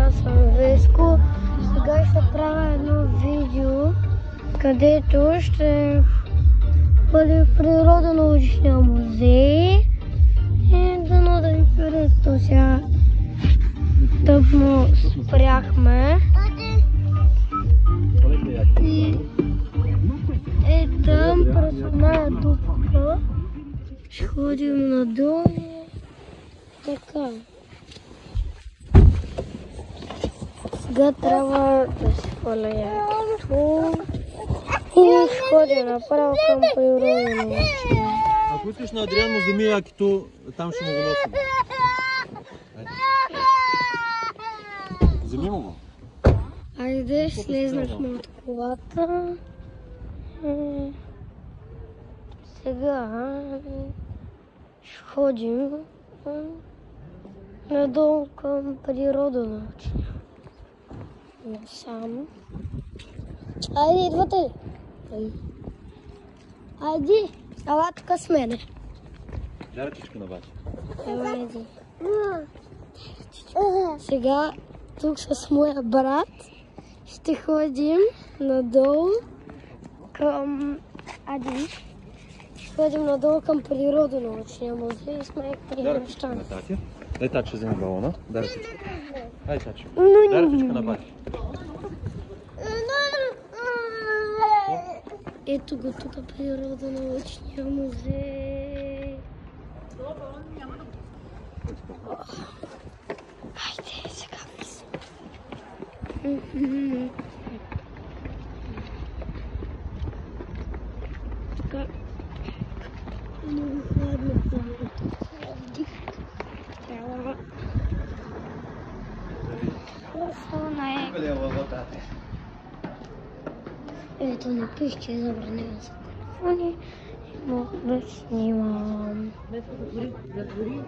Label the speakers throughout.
Speaker 1: аз съм Веско. Сега ще правя едно видео, където ще бъде в Природонаучния музей. И дано да ви харесва. Сега тъпно спряхме. И там през една дупка ще ходим надолу. Така. Сега трябва да си хваля якито и ще ходим направо към Природонаучния.
Speaker 2: Ако искаш на Адриан му вземи якито, там ще му го носим. Вземи му го.
Speaker 1: Айде, слезнахме от колата. Сега ще ходим надолу към Природонаучния. Насам. Айде, идвате ли? Айде, ела тук с мене.
Speaker 2: Дай ръчичка на бати.
Speaker 1: Айде. Сега тук с моя брат ще ходим надолу към Ще ходим надолу към Природонаучния музей и сме пригръщани.
Speaker 2: На тати. Дай тати ще вземе балона. Дай ръчичка. Дай тати. Дай ръчичка на бати.
Speaker 1: Ето го тук Природонаучния музей. Хайде, сега влизам. Така. Много хладно вдих. Трябва. Красона е. Ето не пише, че е забранено за телефони. Мога да снимам.
Speaker 3: Затвори.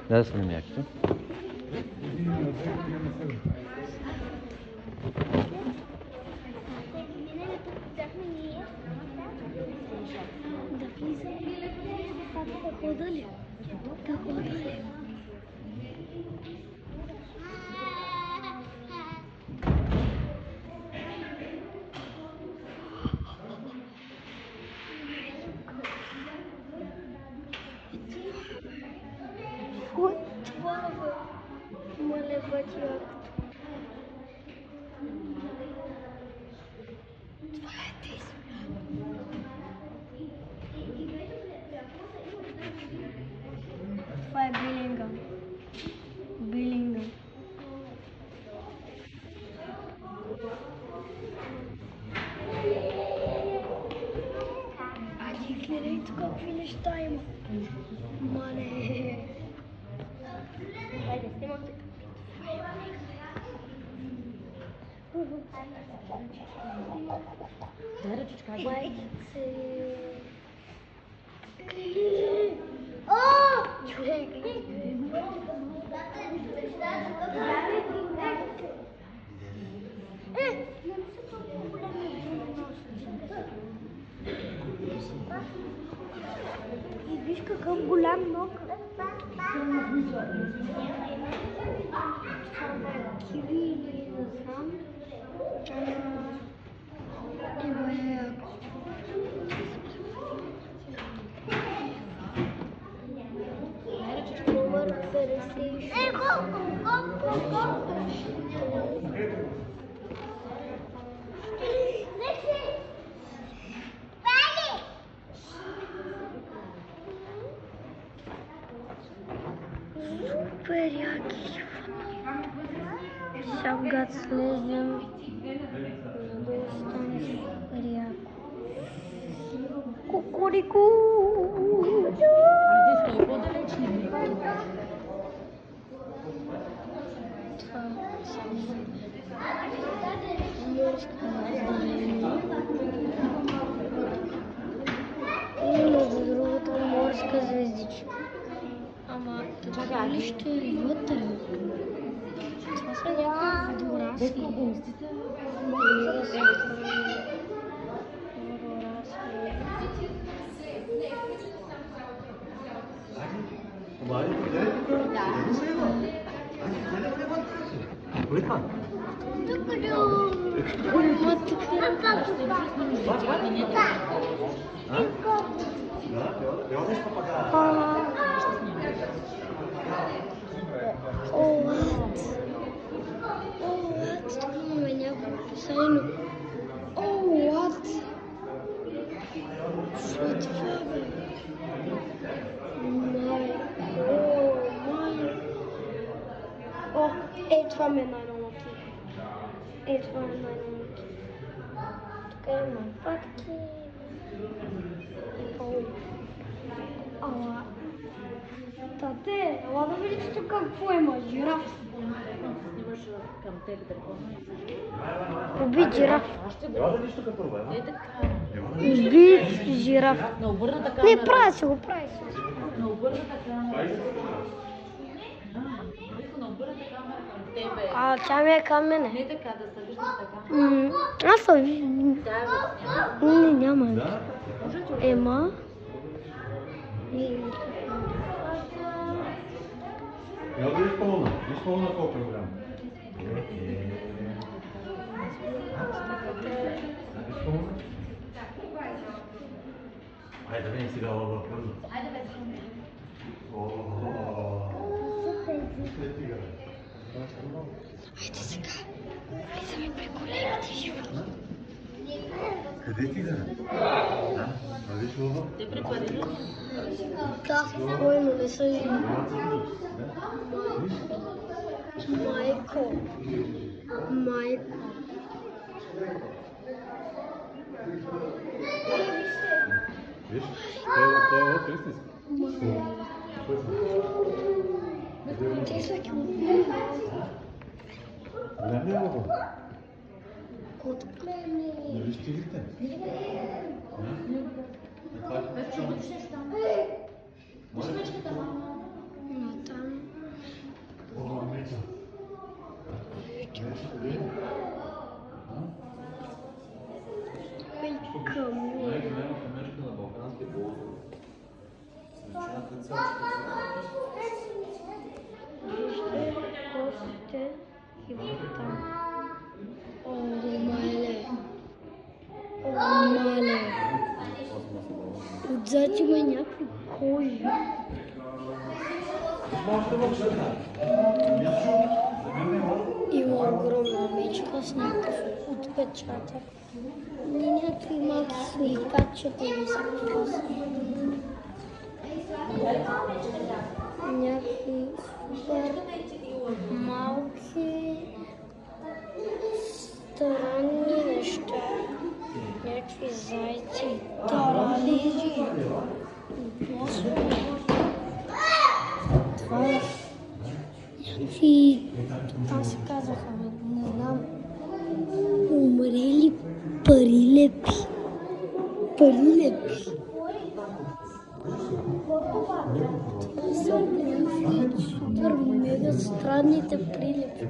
Speaker 2: Дай да снимем якито.
Speaker 1: Да влизам. Да хода ли? Да хода ли? Ой, това бе. Мале батиак. Това е тези. Това е Билингъм. Билингъм. Ади, гледай тук какви неща има. Мале. Хайде, снимам тук.
Speaker 3: Дай ръчичка.
Speaker 1: Майчице. Човек. И виж какъв голям ног. Киви или не знам. Номер 56. Супер яки. Сега слезем. Стане супер яко. Кукурику.
Speaker 3: Айде, стой по-далеч.
Speaker 1: Това морска звезда. И между другото морска звездичка. Ама това ли ще е вътре? Това са някакви водорасли. Това ми е най-новото. Това ми е най-новото. Тук има патки. Ала. Тате, ела да видите тук какво има. Жираф.
Speaker 3: Снимаш към теб да
Speaker 1: Уби жираф.
Speaker 2: Ела да видиш тук първо, ела.
Speaker 1: Уби жираф.
Speaker 3: На обърната камера.
Speaker 1: Не, прави се го, прави се.
Speaker 3: На обърната камера. На обърната камера към тебе.
Speaker 1: А, тя ми е към мене.
Speaker 3: Не така, да се вижда така.
Speaker 1: Аз съм виждам. Не, няма.
Speaker 2: Да?
Speaker 1: Ема.
Speaker 2: Ела да видиш пълна. Виж пълна колко е голяма. Виж пълна. Айде да видим сега лъва. Айде бе.
Speaker 1: Айде сега. Влизаме при големите животни.
Speaker 2: Къде ти да? Да, виж лъва.
Speaker 3: Те препади.
Speaker 1: Да, спокойно, не са живи. Майко. Майко.
Speaker 2: Виж, това е лъв истински.
Speaker 1: Ти са чудни.
Speaker 2: Голям ли е лъва?
Speaker 1: Котка.
Speaker 2: Не виж тигрите?
Speaker 1: Но там...
Speaker 2: Най-голямата мечка на Балканския полуостров.
Speaker 1: Вижте костите и там. О, мале. О, мале. Отзад има някакви кожи. Има огромна мечка с някакъв отпечатък. И някакви малки сникачета или всякакво са. Някакви супер малки странни неща. Някакви зайци, таралежи. Това е някакви... Това се казаха, не знам. Умрели парилепи. Парилепи. Това са някакви супер мега странните прилепи.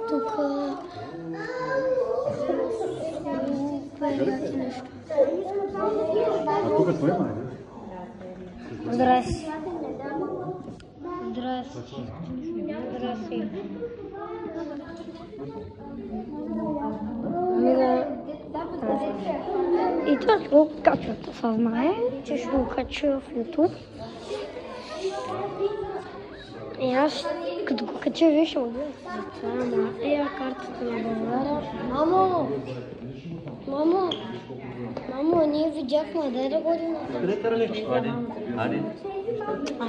Speaker 1: Тук супер яки неща.
Speaker 2: А тук това има,
Speaker 1: Здрасти. Здрасти. Здрасти. И това ще го качва, това знае, че ще го качва в YouTube. И аз, като го кача, виж, ще го гледам. Това е картата на България. Мамо! Мамо! Мамо, ние видяхме, дай да ходим на там.
Speaker 2: къде таралежи? Ади?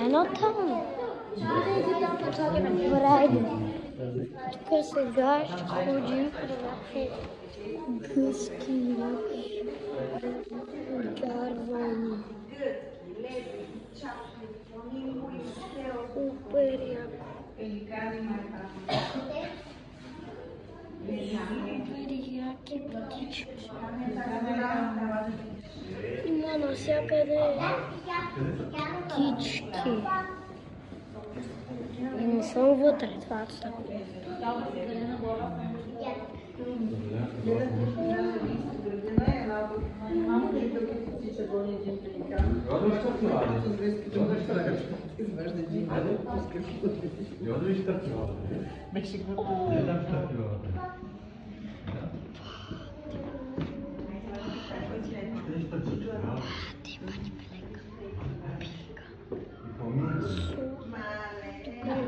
Speaker 1: Едно там. Добре, тук сега ще ходим до някакви гъски, някакви гарвани. Супер яко. Супер яки птички. Има навсякъде птички. И не съм вътре, това е така.
Speaker 2: Радост?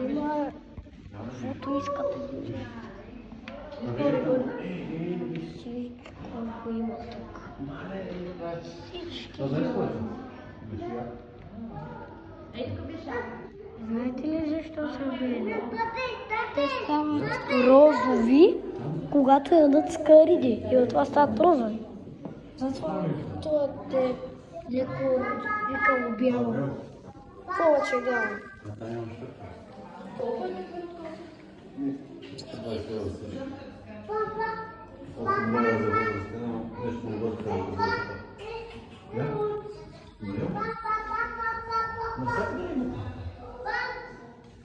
Speaker 1: Има каквото искате. Всичко има тук. Всички има. Знаете ли защо са бели? Те стават розови, когато ядат скариди и от това стават розови. Затова това те леко викало бяло. Повече бяло.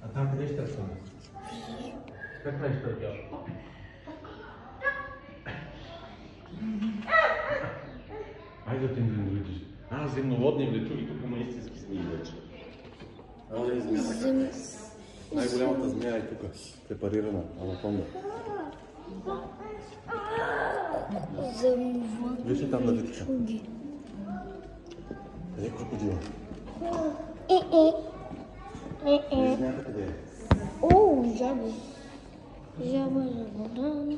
Speaker 2: А там къде ще съм? Как правиш това бяло? Айде да ти не влетиш. Земноводни влечуги, тук има истински змии вече. Най-голямата змия е тук, препарирана, анаконда.
Speaker 1: Земноводни
Speaker 2: Виж ли там на витка?
Speaker 1: влечуги.
Speaker 2: Къде е крокодила? Змията къде е?
Speaker 1: О, жаба. Жаба за вода.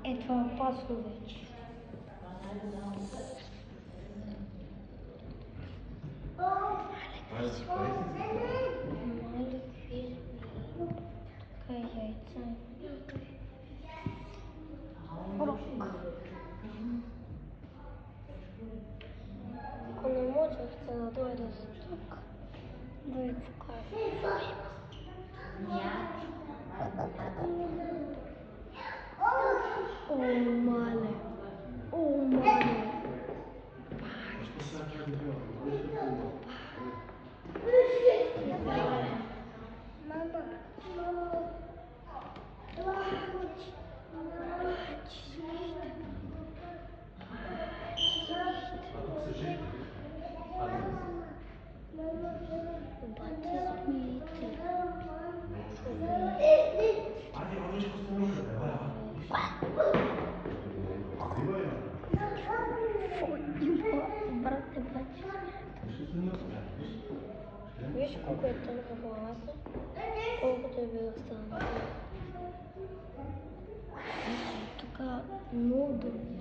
Speaker 1: Е, това е опасно вече. Така яйца. Рок. Ако не можехте да дойдете тук, да ви покажа. О, мале. О, мале. Виж колко е тънка главата, колкото е бил останал. Тук много дълги.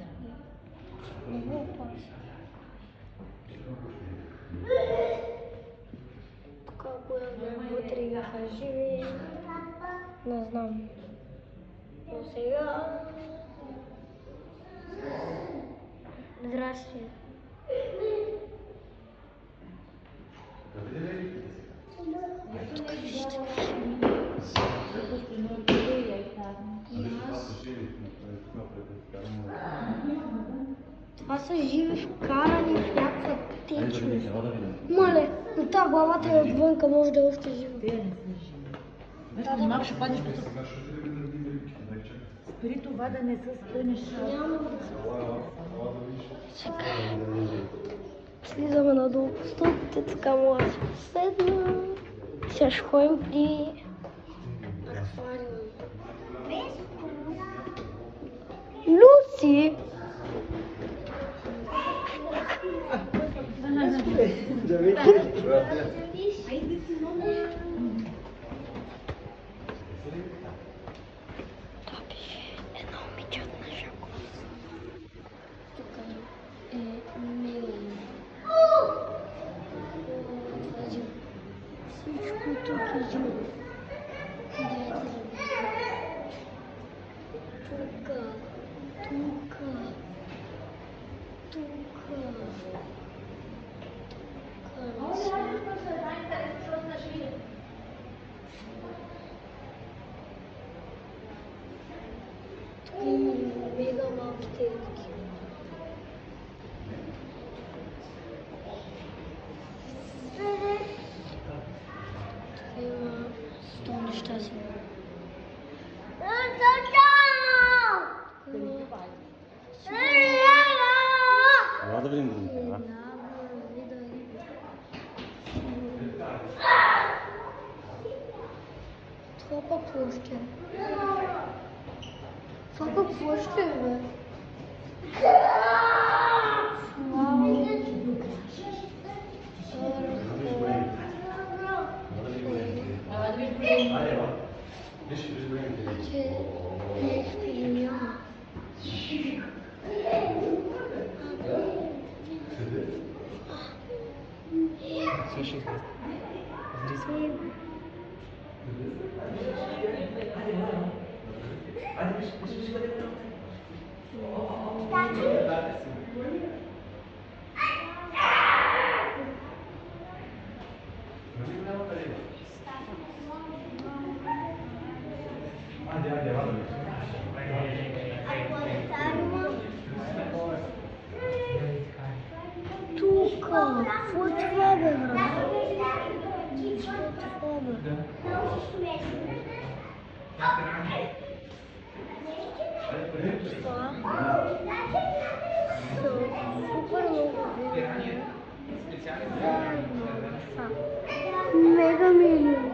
Speaker 1: Много опасно. Тук ако вътре бяха живи, не знам. Но сега... Здрасти. Това са живи вкарани в някаква течност. Мале, но тази главата е отвънка, може да е още жива.
Speaker 3: Малко ще паднеш по това. Спри това да не се спънеш.
Speaker 1: Няма да се. Слизаме надолу по стълбите, така мога да се поседна. Сега ще ходим при аквариум. Люси! Това беше една момиче от наша класа. Тук е Милен. Всичко тук е живо. Мега малки телки. Šta si?
Speaker 2: Ела да видим другите, а?
Speaker 1: Това пък площа. Това пък площа е, бе. Вау. Нещо ли няма? Тука, какво е това, бе, брат? Какво е това, бе? Супер много видео. Мега милион.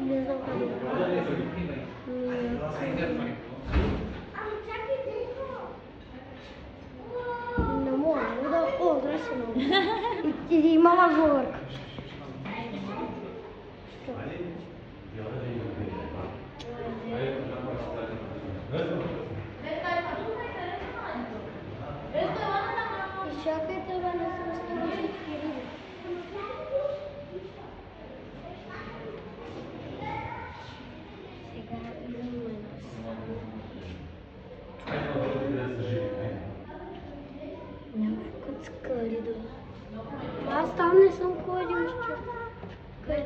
Speaker 1: Не знам как да не мога да... О, дай се много. И мама говорка. Чакайте, бе, не съм стигнал всички. Сега имаме някакъв коридор. Аз там не съм ходил ще. Къде?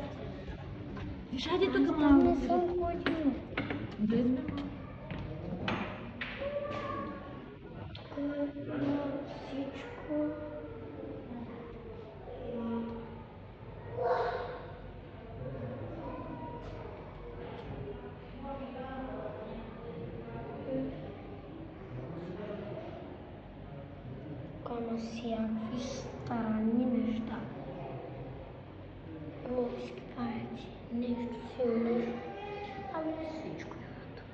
Speaker 3: Хайде тук
Speaker 1: Там
Speaker 3: малко.
Speaker 1: не съм ходил. Тук има всичко. Има всякакви странни неща. Морски паяци, нещо силно. Ами всичко има тук.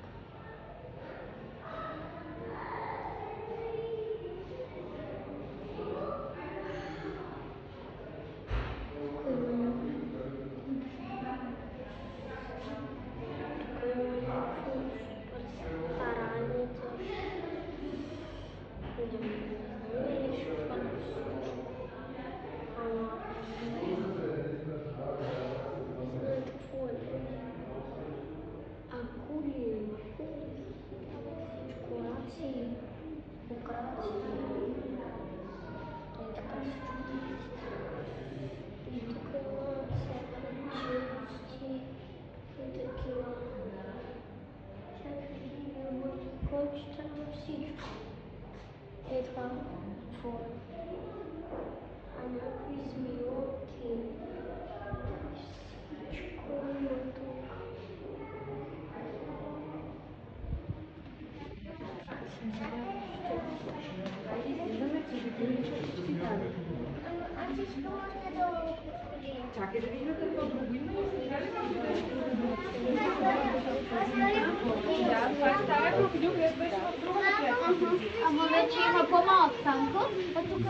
Speaker 1: Това твое. А някакви змиотки. Всичко има тук.
Speaker 3: Чакай да видим какво друго има. Да, това е стара крокодил, където беше в другата.
Speaker 1: Ама вече има по-малък танко, а тук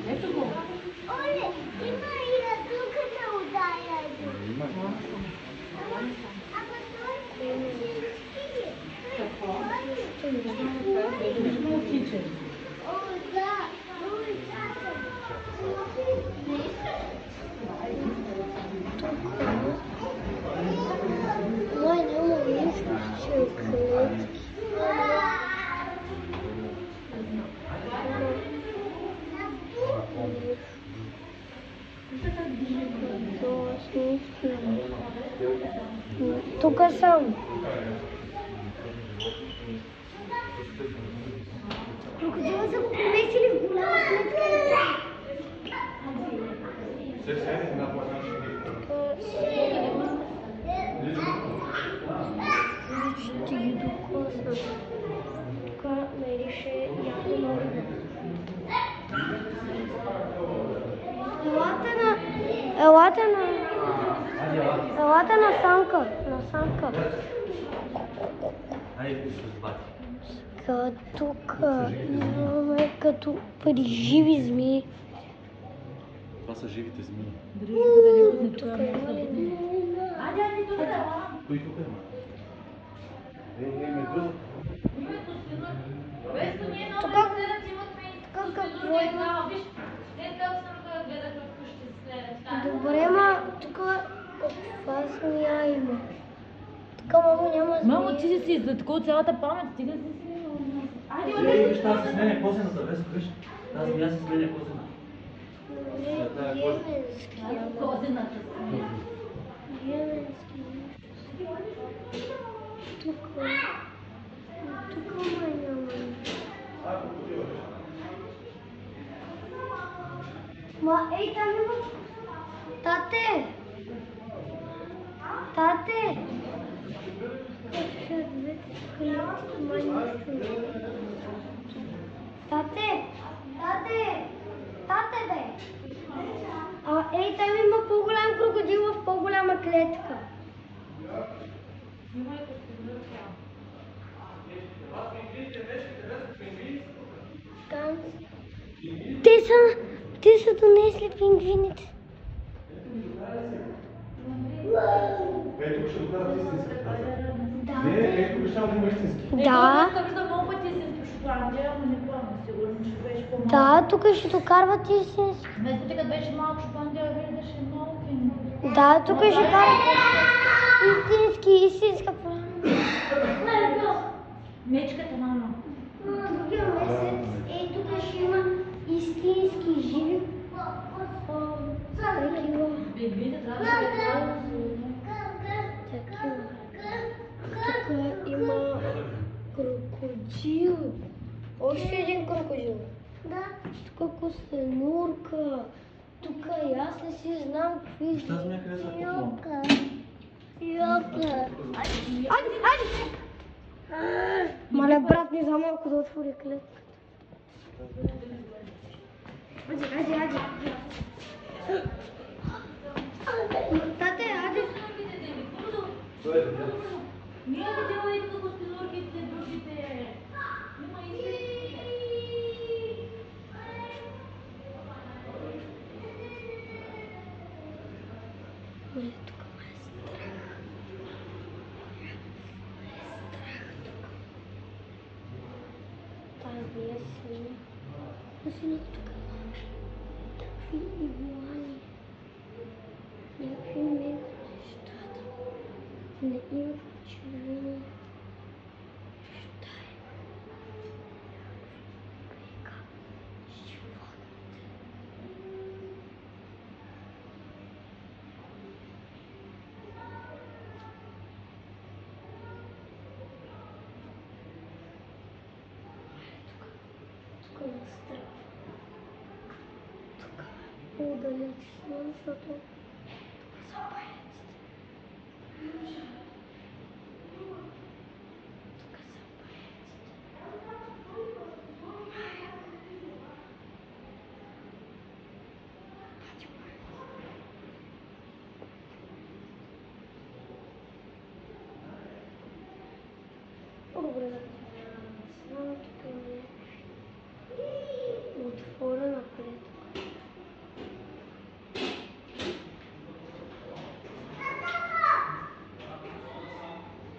Speaker 3: Ето го.
Speaker 4: Оле, има и на другата удая. Ама той е
Speaker 3: Какво?
Speaker 4: О, да, ой, чакай.
Speaker 1: май няма нищо, че е клетки. Тук съм. Елате на самка. Тук имаме като при живи змии.
Speaker 2: Това са живите змии.
Speaker 1: Тук има ли?
Speaker 2: Кои тук има? Медуза.
Speaker 1: Тук какво има? Добре, ма тук каква змия има? Тук много няма змия.
Speaker 3: Мамо, ти си за такова цялата памет, стига си си.
Speaker 2: Виж, тази се сменя косената, виж. Тази змия се сменя косената.
Speaker 3: Козената.
Speaker 1: Тук май няма. Ма ей, там има. Тате! Тате, бе! Ей, там има по-голям крокодил в по-голяма клетка. Там. Те са донесли пингвините.
Speaker 2: Ето, ще докарат истински. Не, ето, ще има истински.
Speaker 1: Да.
Speaker 3: Виждам много пъти истински в Шотландия, но не помня, сигурно, че беше по-малко.
Speaker 1: Да, тук ще докарват истински.
Speaker 3: Вместо като беше малко Шотландия, виждаше много кенгури.
Speaker 1: Да, тук ще карат истинска програма.
Speaker 3: Мечката, мама.
Speaker 1: Другия месец, тук ще има истински живи такива.
Speaker 3: Бебите трябва да се гледат.
Speaker 1: Тук има крокодил. Още един крокодил. Да. Тук костенурка. Тук и аз не си знам какви.
Speaker 2: Що змия къде са купила?
Speaker 1: Йока. Айде! Мале, брат ми за малко да отвори клетката. Айде. Тате, айде.
Speaker 3: Ние видела и тук костенурките, другите. Има истински.
Speaker 1: Мале, тук ме е страх. Тази е синя. Синя тук. Такви игуани. Някакви мега нещата. Не има червени. Šta je? Mega život. Тук ме страх. Тук по-далечно, защото тук са паяците. Добре, само тук е отворена клетка.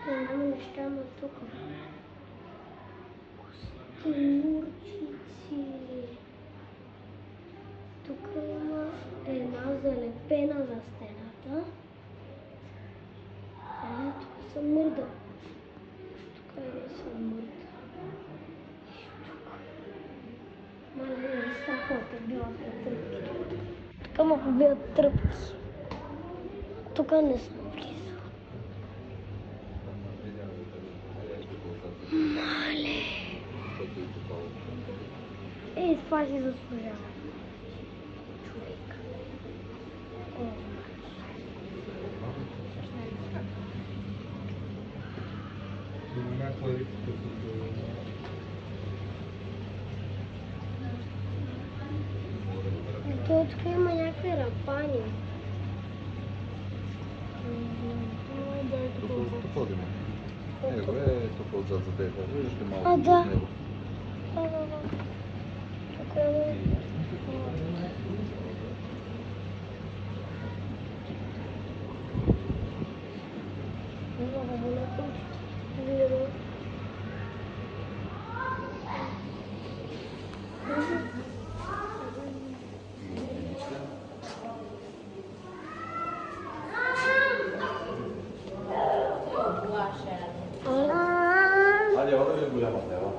Speaker 1: Няма неща на тук. Костенурчици. Тук има една залепена за стената. Тук съм мърда. Къде съм мърда? Мале, не страха да побиват тръпки. Тук ма побиват тръпки. Тук не съм влизала. Мале. Ей, това си заслужава. Човек. Тук има някакви рапани.
Speaker 5: отзад за теб. Виждаш ли малко
Speaker 1: А, да.
Speaker 5: от него?
Speaker 1: Да. Тук е...
Speaker 2: Айде, ода ли голяма дева?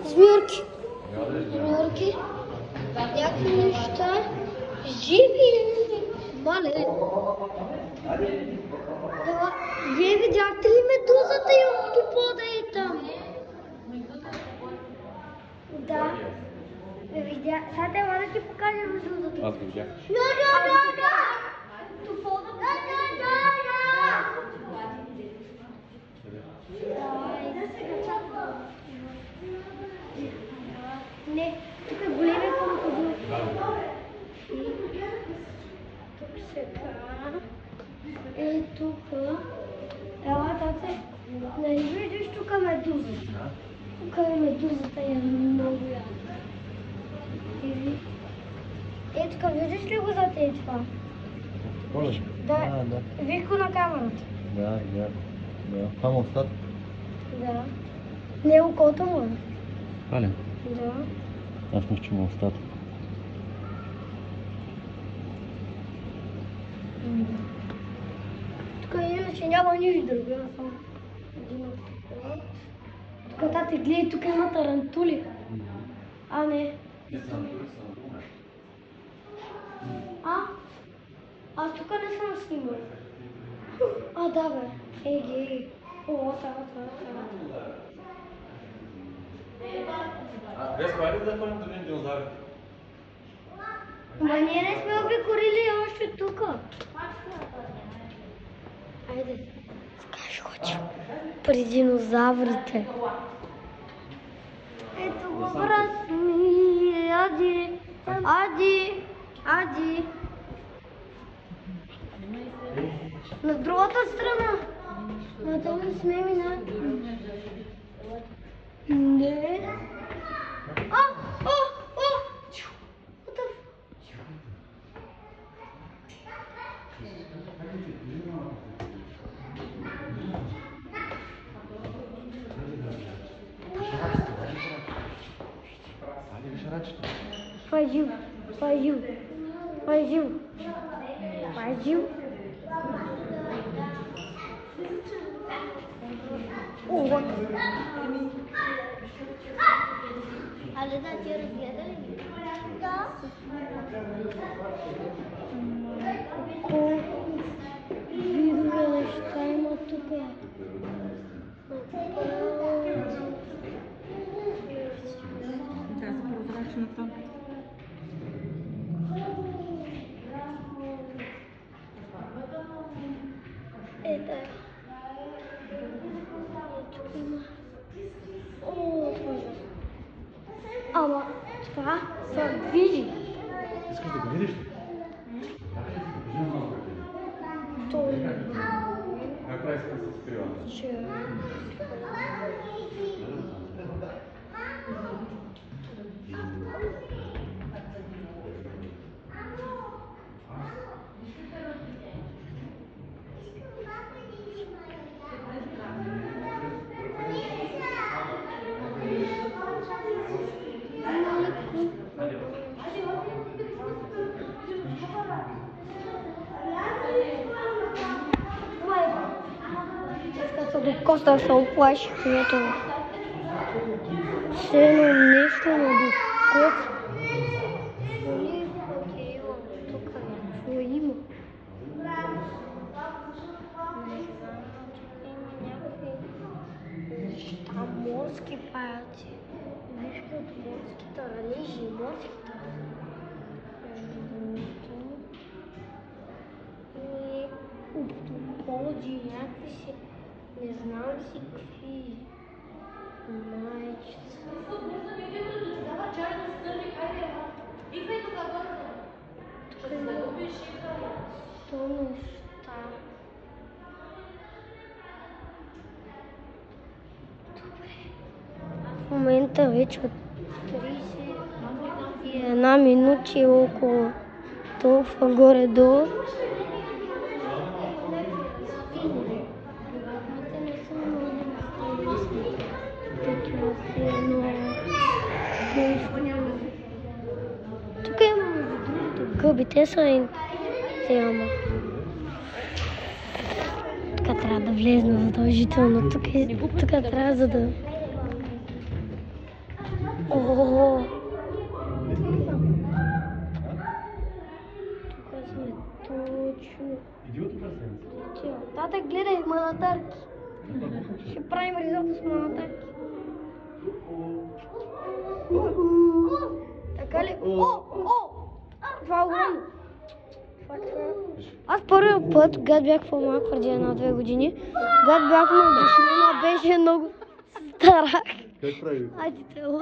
Speaker 1: Змиурки. Някакви неща. Живи. Мале. Вие видяхте ли медузата и октопода е там? Да. Видя. Сега трябва да ти покажа медузата.
Speaker 2: Аз го видях.
Speaker 1: Не, тук е големия крокодил. Тук сега. Тук. Ела, тате. Нали виждаш тук медуза? Тук е медузата и е много яда. Тук виждаш ли го за тези това?
Speaker 5: Може?
Speaker 1: Да. Виж го на камерата.
Speaker 5: Да. Само остат.
Speaker 1: Да. Не окото му е.
Speaker 5: Пале.
Speaker 1: Да.
Speaker 5: Аз мисля, че му остат.
Speaker 1: Тук иначе няма нищо друго. Има само един от такова. Тук тате, гледай, тук има тарантули. А, не. Аз тук не съм снимал. А, да бе. Ей. О, това.
Speaker 2: Веско, айде да ходим да видим динозаврите.
Speaker 1: Ма ние не сме обикорили още тук. Айде. Скаш ходим при динозаврите. Ето го, брат ми. Ади. На другата страна. На там не сме минали. Не. Фазил. О, але да, ти разгледа ли? Да. Колко видове неща има тук.
Speaker 3: Да, за прозрачната.
Speaker 1: Ето е. Тук има. О, ама това са види.
Speaker 2: Искаш да го видиш ли?
Speaker 1: Той
Speaker 2: Как прави се да се скрива?
Speaker 1: че... Коста се оплаши, което все едно нещо на докос. Тук какво има? Неща, морски паяци. Вижте от морските ралежи и морските. И октоподи, някакви си. Не знам си какви майчета. Тук има 100 неща. В момента вече от 31 минути около толкова горе-долу. Тук има гъби, те са ама. Тук трябва да влезна задължително. Тук трябва за да... Ого! Тук сме точно. Тата, гледай, манатарки. Ще правим ризото с манатарки. Така ли? Това е огромно. Аз първият път, когато бях по-малък, преди 1-2 години, когато бях на обяснена, беше много стара.
Speaker 5: Как прави?
Speaker 1: Айде тело.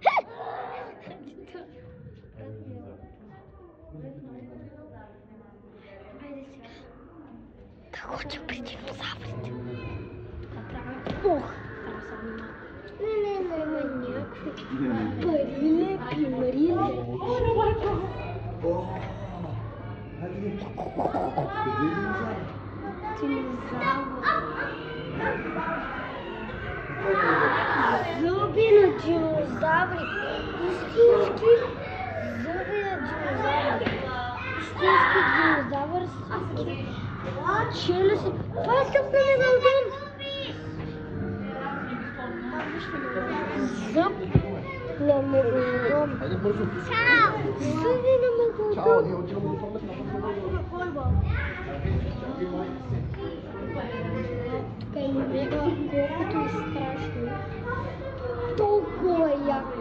Speaker 1: Айде сега. Да ходим при динозаврите. Ох! Не, има някакви пари, примари. Зъби на динозаври. Истински зъби на динозаври. Истински динозавърски челюсти. Това е съп на мегалодон. Зъб на мегалодон.
Speaker 5: Хайде бързо.
Speaker 1: Зъби на мегалодон.
Speaker 5: Чао, ние отиваме до туалет на
Speaker 1: Тук е мега, колкото е страшно. Толкова яко.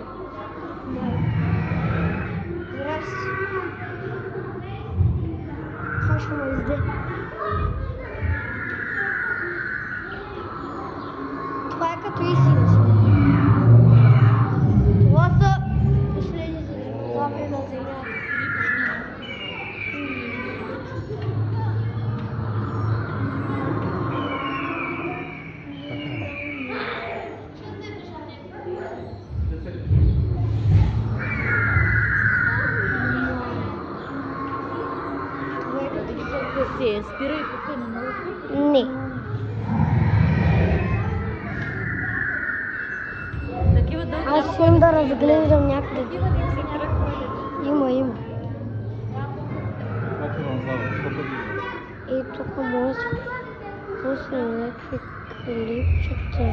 Speaker 1: Здрасти. Това ще ме изде. Това е като истина. Това са последните динозаври на Земята.
Speaker 3: Спирай тук на много.
Speaker 1: Не.
Speaker 3: Такива дълги.
Speaker 1: Аз искам да разглеждам някъде. Има. И тук може да се пусне някакви клипчета.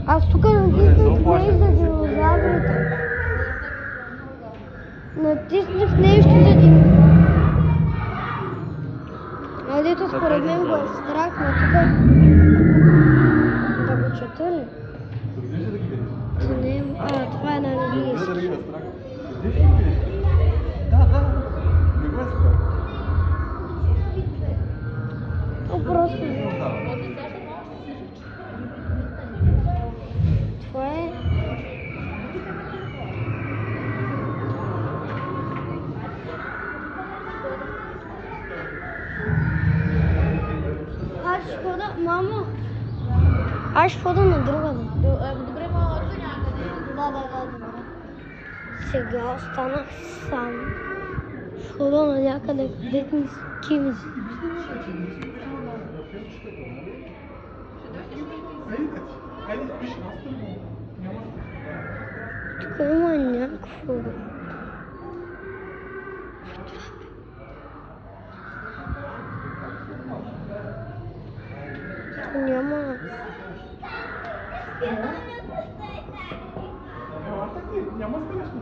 Speaker 1: Аз тук натиснах нещо за динозаврите. Натиснах нещо за динозаврите. А дето според мен го е страх, но тук да го чета ли? Това е на английски.
Speaker 5: Да. Не го е страх.
Speaker 1: Просто. Това е... Аз ще хода, мамо. Аз ще хода на друга.
Speaker 3: Добре, мама, още някъде.
Speaker 1: Да. Сега останах сам. Ще хода на някъде, където ми с кимзи. Тук има някакво... Тук няма...
Speaker 2: Няма страшно.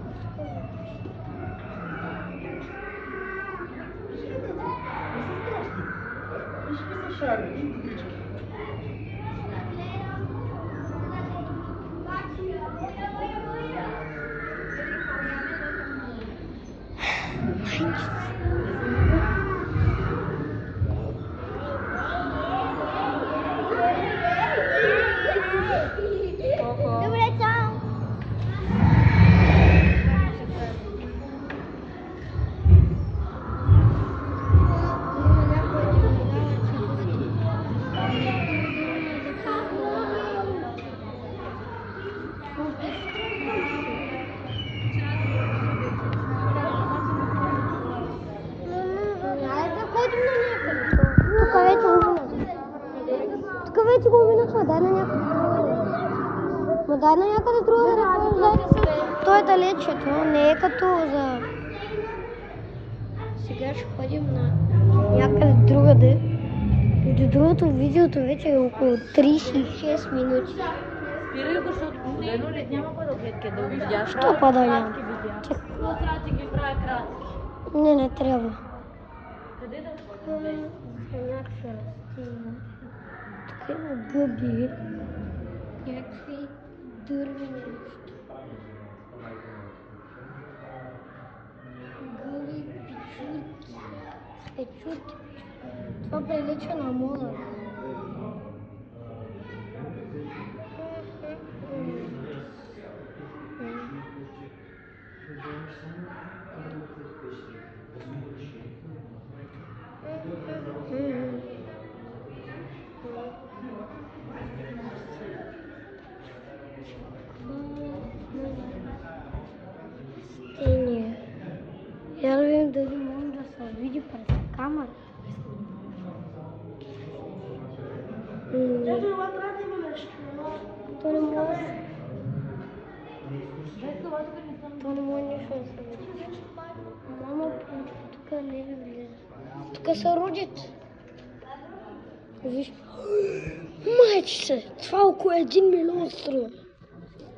Speaker 2: Не се шари.
Speaker 4: Добре, чао.
Speaker 1: Тук вече го минахме, дай на някъде другаде. Ма дай на някъде другаде, той е далече, това не е като за... Сега ще ходим на някъде другаде. Между другото, видеото вече е около 36 минути.
Speaker 3: Спирай го, защото последно ли няма кой да гледке да видя.
Speaker 1: Що па да няма?
Speaker 3: Какво трябва да ти ги правя кратки?
Speaker 1: Не трябва.
Speaker 3: Къде да
Speaker 1: Някакви растения. Тук има гъби. Някакви дървени неща. Гъби, печурки. Печурки. Това прилича на мода. Растение. Я да видим дали може да се види през камера.
Speaker 4: Това трябва да има нещо.
Speaker 1: То не може. То не може нищо да се види. Мама, тук не ви влиза. Тук са родят. Виж. Майче, това около 1 милион струва.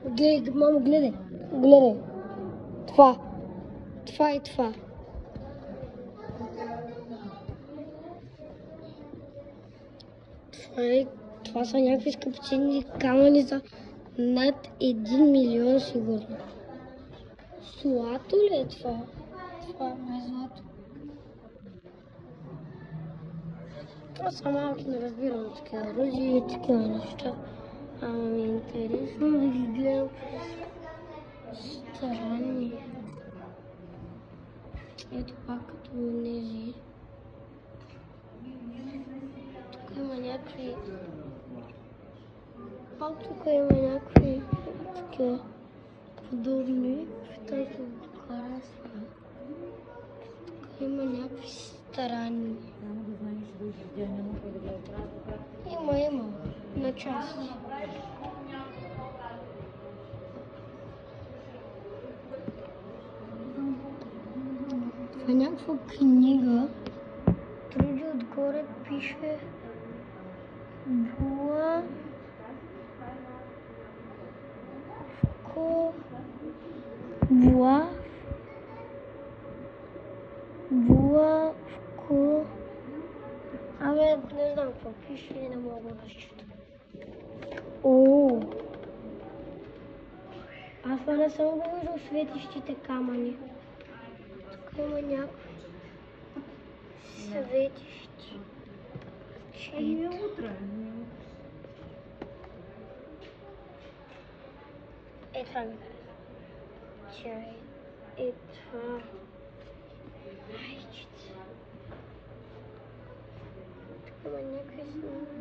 Speaker 1: Гледай, мамо, гледай. Гледай. Това. Това и това. Това са някакви скъпоценни камъни за над 1 милион сигурно. Злато ли е това? Това не е злато. Това са малки, не разбирам такива оръжия и такива неща. Ама ми е интересно да ги гледам странни. Ето пак като нези. Тук има някакви... Пак тук има някакви такива подобни. Тази караса. Тук има някакви странни. Има. На части. Това е някаква книга. Други отгоре пише Буа Абе, не знам какво пише и не мога да счита. Аз това не съм го виждал светещите камъни. Тук има някакви светещи. Чейт. Е, това ми хареса. Чай. Е, това. Майчица. Тук има някакви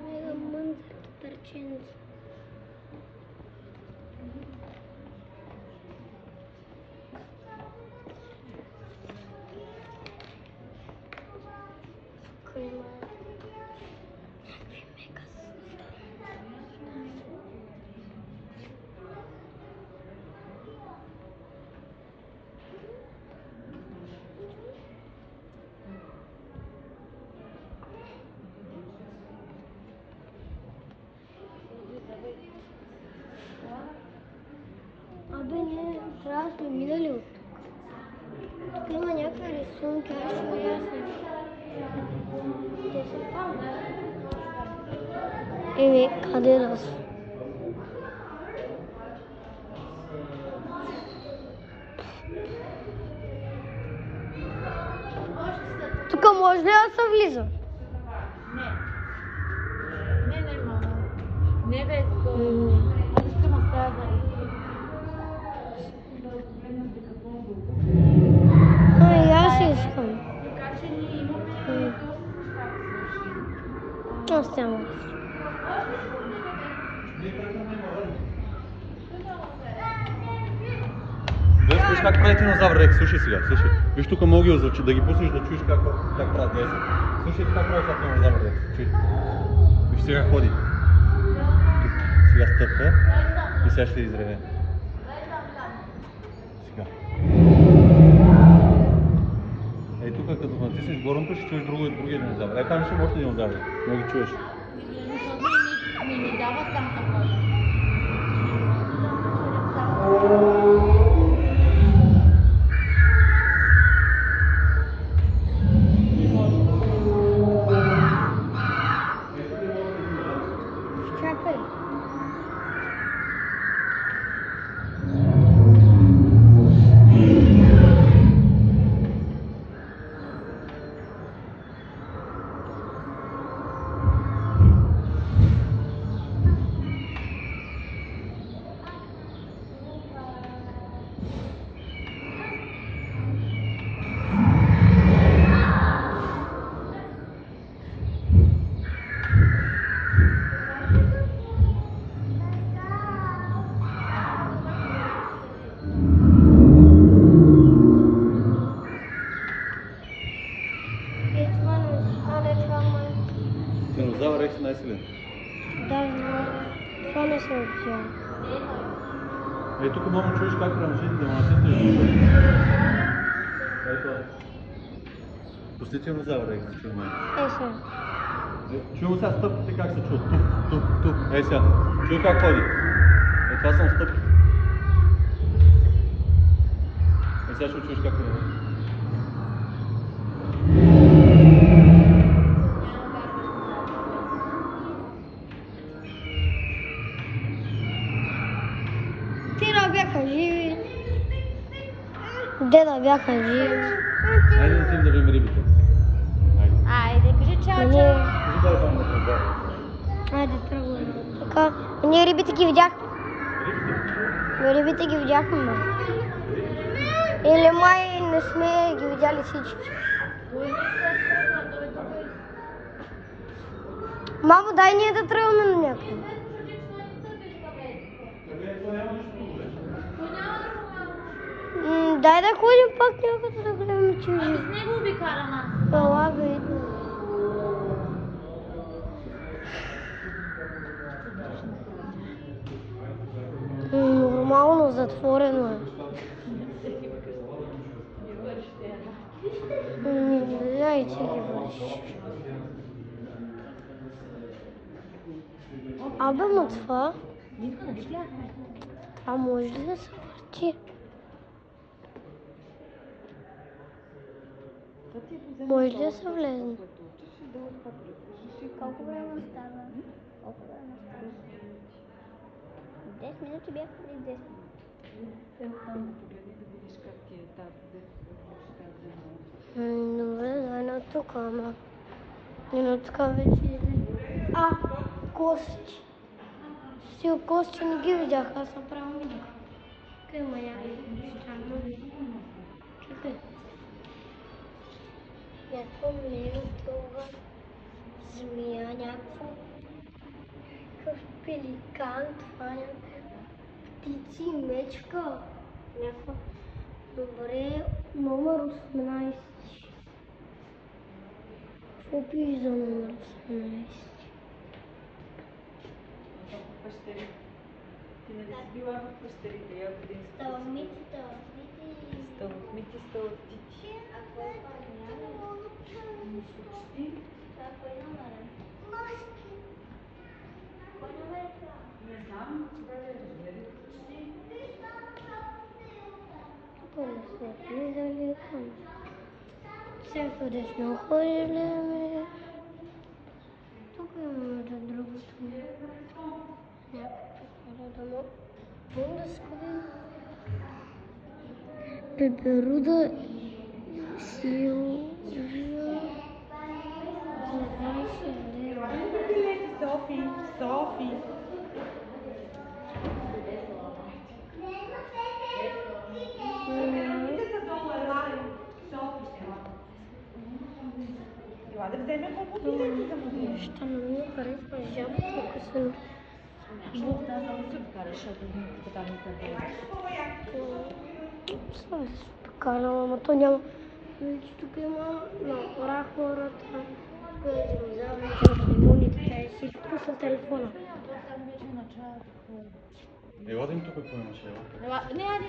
Speaker 1: мега мънзърки търченци. Тук има някакви мега Абе, не, трябва да сме минали от тук. Тук има някакви рисунки, аз ще го ясня. Те са там. Еми, къде да са? Тук може ли да се влиза?
Speaker 3: Не, мама. Не без това. Аз искам да стая за
Speaker 1: И аз искам.
Speaker 3: така че ние имаме
Speaker 1: Аз няма.
Speaker 2: Виж как прави динозавър, Рекс, слушай сега, слушай. Виж тук мога да ги пуснеш да чуеш как правят днес. Слушай как прави динозавър, Рекс, чуй. Виж сега ходи. сега стъпва и сега ще изреве. Сега. Ей тук като натиснеш горното ще чуеш другия динозавър. Ей там ще има още динозаври, не ги чуеш.
Speaker 3: Ми дават там такова.
Speaker 1: Чакай.
Speaker 2: Динозавър е най-силен.
Speaker 1: Това не се обича.
Speaker 2: Ей тук мамо чуеш как рамжите демонацията и душат. Ей това. Пусти динозавър, ей се чуем.
Speaker 1: Сега.
Speaker 2: Чуем сега стъпките как се чуват. Тук. Ей сега. Чуй как ходи. Ей това са стъпките. Ей сега ще чуеш как ходи.
Speaker 1: Ти да бяха живи. Деда бяха живи.
Speaker 2: Айде да отидем да видим рибите.
Speaker 3: Айде, кажи чао,
Speaker 1: Ние...
Speaker 3: чао.
Speaker 2: Кажи дай там да прозва.
Speaker 1: Айде, тръгваме. Така, ние рибите ги видяхме. Рибите ги видяхме. Или май не сме ги видяли всички. Мамо, дай ние да тръгваме на някъде. Дай да ходим пак някъде да гледаме чужи.
Speaker 3: С него ви карам аз.
Speaker 1: Ела, бе. Нормално затворено е. Дай, че ги вършиш. Абе, но това може ли да се върти? Може ли да се влезне?
Speaker 4: Колко време става? Колко време става? 10 минути бяха ли 10 минути?
Speaker 1: Добре, дай на тук, ама. И на тук вече... Кости. Си кости не ги видях, аз направо видях. Къде ма някакви? Чакай. Някакво млено това. Змия, някакво. Какъв пеликан, това някакви птици, мечка. Някаква. Добре, номер 18. Какво пише за номер 18?
Speaker 6: Ти не си била в пещерите, я годин
Speaker 4: Сталмити.
Speaker 6: стълбмити, стълбтити.
Speaker 4: Ако е няма.
Speaker 6: Почти.
Speaker 4: Ако е номер. Маски. Кой номер е това?
Speaker 6: Не знам, да е размери почти.
Speaker 1: Тук не сме влизали там. Всякъде сме ходили. Тук имаме за другото. Някакво дома. Мога да сходим. Пеперуда Силвия за 20 лева.
Speaker 6: Билети, Софи. Идете долу, елай. Софи ще ела. Ела да вземе колко билети за музея.
Speaker 1: Неща не ми харесва жабата, късено.
Speaker 6: Да, много се покараш, защото там не се
Speaker 1: Съм се покарала, ама то няма. Вече тук има на хора хората. динозаврите, всичко с телефона.
Speaker 2: Ела да им тук какво имаше, ела.
Speaker 6: Не, айде.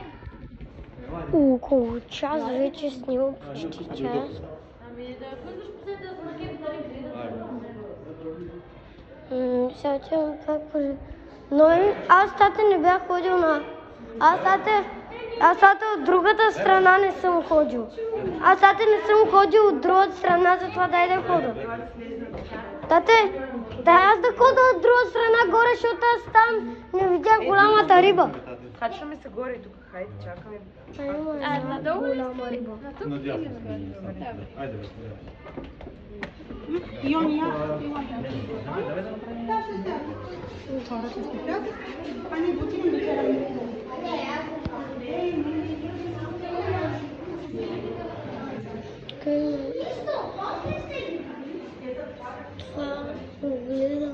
Speaker 1: Около час вече снимам, почти час.
Speaker 3: Ами да влизаш по след да слагим да
Speaker 1: Сега отивам пак по... Но аз тата не бях ходил на... Аз тата от другата страна не съм ходил. Аз тата не съм ходил от другата страна, затова дай да ходя. Тате, дай аз да ходя от другата страна горе, защото аз там не видях голямата риба.
Speaker 6: Качваме се горе тук, хайде, чакаме.
Speaker 1: Голяма риба.
Speaker 2: Надясно. Айде, бе.
Speaker 1: Това огледа.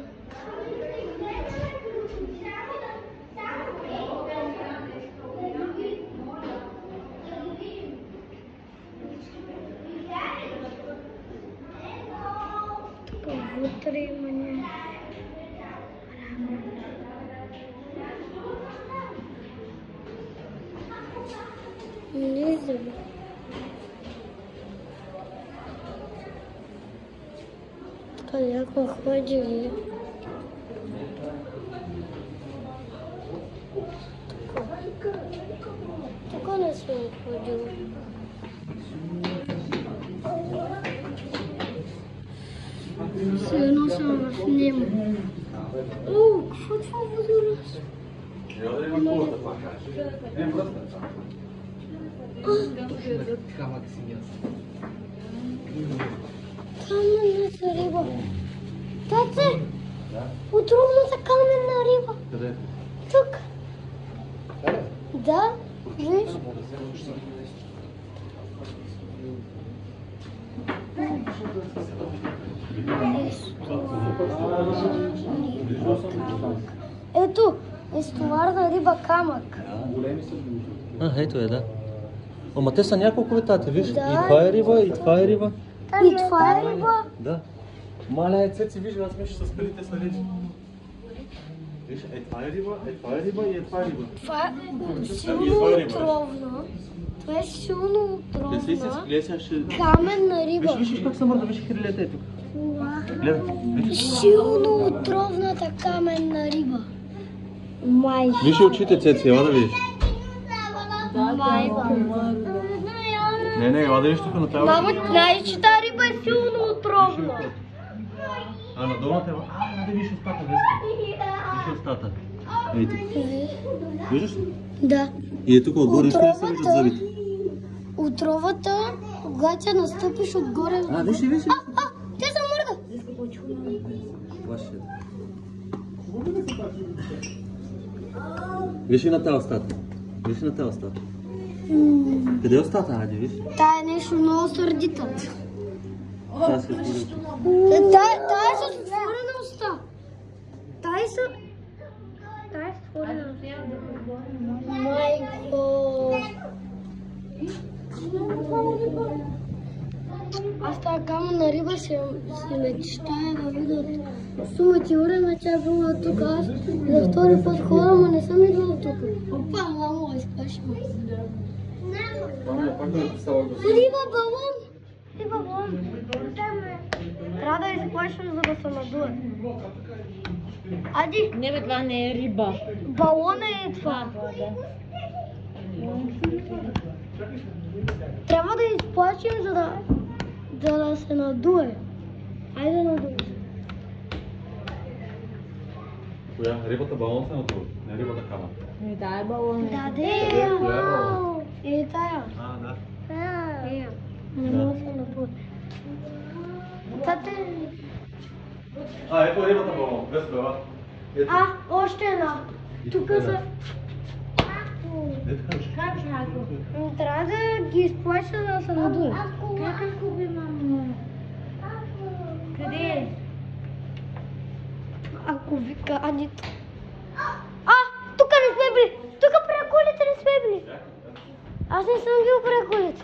Speaker 1: Тук вътре има някакво. Не знам. Така някакво ходили. Тук не съм ходил. Все едно съм в немо. О, какво това водораз?
Speaker 2: Ела да има колата. Не, връзка.
Speaker 1: Каменната риба. Тате! Отровната каменна риба.
Speaker 2: Къде?
Speaker 1: Тук. Да, виж. Ето, изтоварна риба камък.
Speaker 7: Ето е, да. Ама те са няколко ветати, виж.
Speaker 1: Да.
Speaker 7: И това е риба, и това е риба.
Speaker 1: И това е риба.
Speaker 7: Да.
Speaker 2: Маля е цеци, виж, аз мисля, с скалите са лежи. Виж, това е риба, това е риба и това е риба.
Speaker 1: Това е
Speaker 2: това
Speaker 1: силно
Speaker 2: е риба.
Speaker 1: отровна. Това е силно
Speaker 2: Те са истински,
Speaker 1: отровна.
Speaker 2: гледай сега ще...
Speaker 1: Каменна риба.
Speaker 2: Виж как се мърда, виж крилете е тук. Гледай, виж.
Speaker 1: Силно отровната каменна риба. Май.
Speaker 2: Виж очите, цеци, ела да видиш.
Speaker 1: Майба.
Speaker 2: Не, ела да видиш тук на тази.
Speaker 1: Мамо, знаеш, че тази риба е силно отровна.
Speaker 2: А на долната ела. Да видиш устата, виж устата. Ей тук. Виждаш ли?
Speaker 1: Да.
Speaker 2: И е тук отгоре, виж къде се виждат зъбите.
Speaker 1: Отровата, когато се настъпиш отгоре...
Speaker 2: Виж.
Speaker 1: Тя се мърда.
Speaker 2: Виж и на тази устата. Виж и на тази устата. Къде е устата, Ади, виж?
Speaker 1: Тая е нещо много сърдита.
Speaker 2: Тя се отвори.
Speaker 1: Тая е с отворена уста. Тая е с отворена уста. Майко. Аз тази каменна риба си мечтая да видя. Сума ти урена, тя е била тук. Аз за втори път ходя, но не съм идвала тук. Опа, мамо, изпаши ме. Риба балон! Риба балон! Трябва да изплашвам, за да се надуе. Ади,
Speaker 6: Не бе, това не е риба.
Speaker 1: балона е това. Трябва да изплашим, за да се надуе. Айде надуе.
Speaker 2: Коя? Рибата балон се надува, не рибата камък.
Speaker 6: Не, да е балон.
Speaker 1: Да, де! Е, тая.
Speaker 2: Да.
Speaker 1: Не мога да се надуе. Тате...
Speaker 2: Ето рибата балон, веско, ела.
Speaker 1: Още една. Тук са...
Speaker 6: Как шако?
Speaker 1: Трябва да ги изплаша, за да се надуе.
Speaker 6: Как купи, мамо? Къде?
Speaker 1: Ако вика Адито. Тук не сме били! Тук при акулите не сме били! Аз не съм бил при акулите.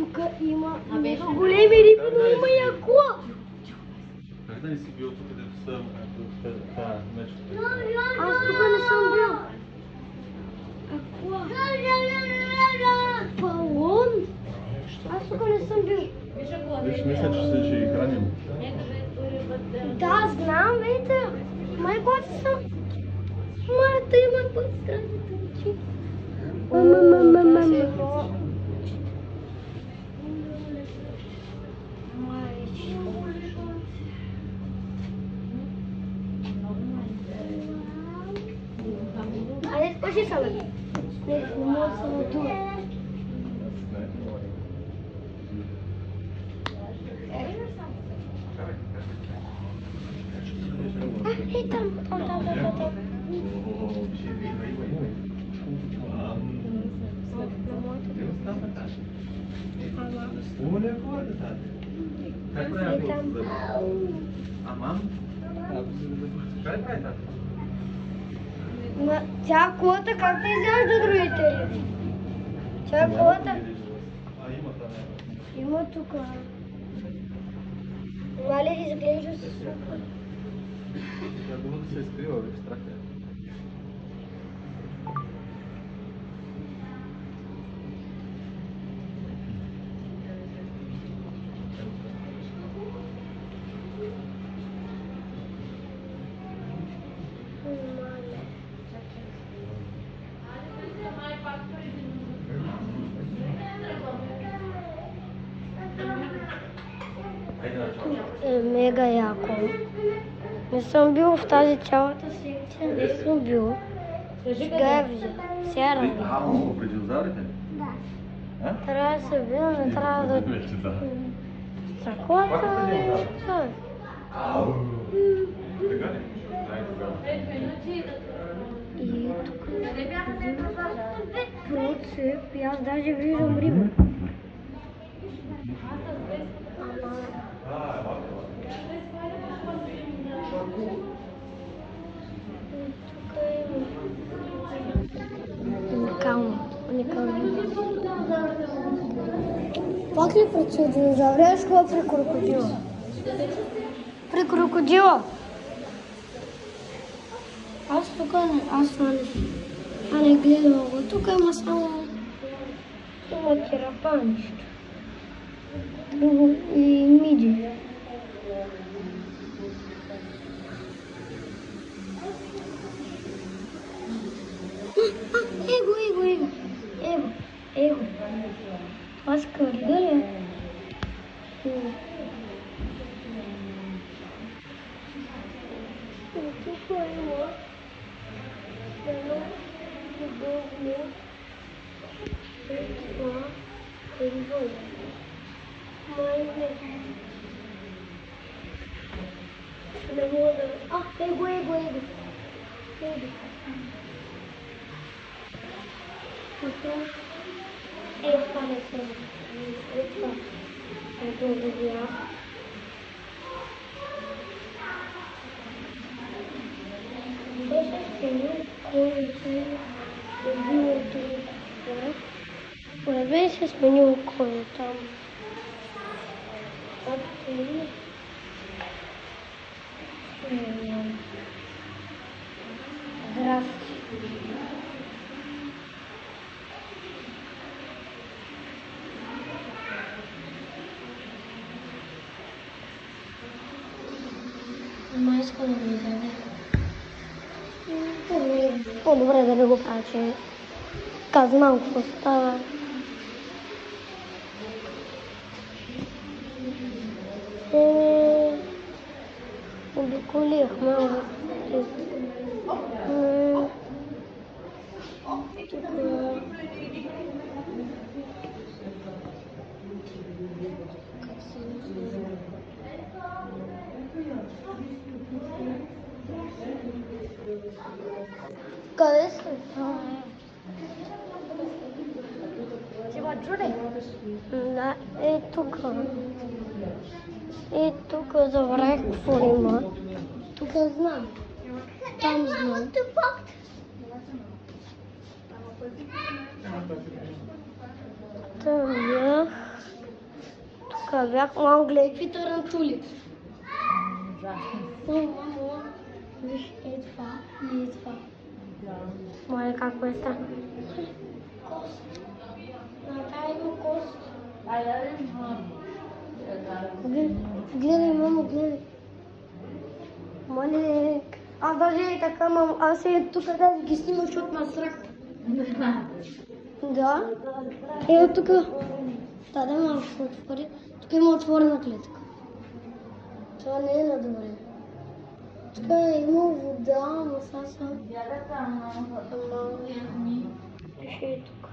Speaker 1: Тук има много големи риби, но има и акула.
Speaker 2: Как да не си бил тук, където са мечките?
Speaker 1: Аз тук не съм бил. Акула. Балон. Аз тук не съм бил.
Speaker 2: Виж, мисля, че ще ги храним.
Speaker 1: Да, знам, ето. Май готи съм. Марата има път странните очи. Мама. Айде, спаши са, бе. Не мога да се надува. Ей, там. Тя колата как те изяжда другите риби? Тя колата има тук. Вали изглежда се супер.
Speaker 5: Я думал да се изкрива, бе, страх е.
Speaker 1: Мега яко. Не съм бил в тази цялата секция, не съм бил. Сега я вижда. Сега разбира.
Speaker 2: При динозаврите?
Speaker 4: Да.
Speaker 1: Трябва да се видя, не трябва да... Страхота е нещо. И тук процеп, и аз даже виждам риба. Уникално. Пак ли пред динозаври? Аз хова при крокодила. При крокодила. Аз тук не гледам го. Тук има само тирапанчето. И миди. Его. Това с кърга ли? Тук има едно подобно. Това риба. Май не. Не мога да... Его. Потом това не се това. Ето да видя. Беше сменил който е било това. Поред мен се сменил кой там. Здрасти. Май иска да ми изяде. По-добре да не го правя, че знам какво става. Обиколих малко. Къде си?
Speaker 4: Ти чуде?
Speaker 1: Да, е тук. И тук забравих какво има. Тук знам. Там знам. Там бях. Като бях малко, гледай какви тарантули.
Speaker 6: Ужасно.
Speaker 1: Мамо, виж, е това и е това. Моля, как е стана? Кост. Накрая има кост. Гледай, мамо, гледай. Моля, аз даже и така, мамо, аз е тук да ги снимам, защото ме страх. Да. Ето тук. Да, малко ще отвори. Тук има отворена клетка. Това не е на добре. Тук има вода, ама сега съм... Ще е тук.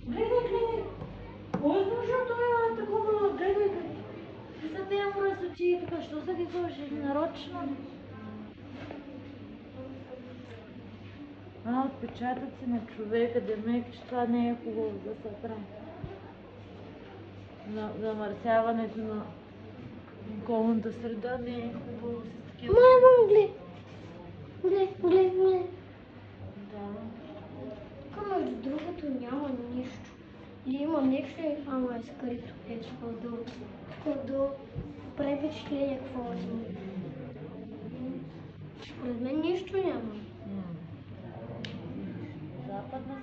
Speaker 3: Гледай. Защото е такова, гледай. И са те мръсочи, тук, що са ги сложили нарочно? Отпечатъци на човека, демек, че това не е хубаво да се прави. Замърсяването на околната среда не е хубаво с такива.
Speaker 1: Мамо, гледай.
Speaker 3: Да.
Speaker 1: Тук между другото няма нищо. Или има нещо, ама е скрито. Ето тук долу. Прави впечатление какво е. Според мен нищо няма.
Speaker 3: Западна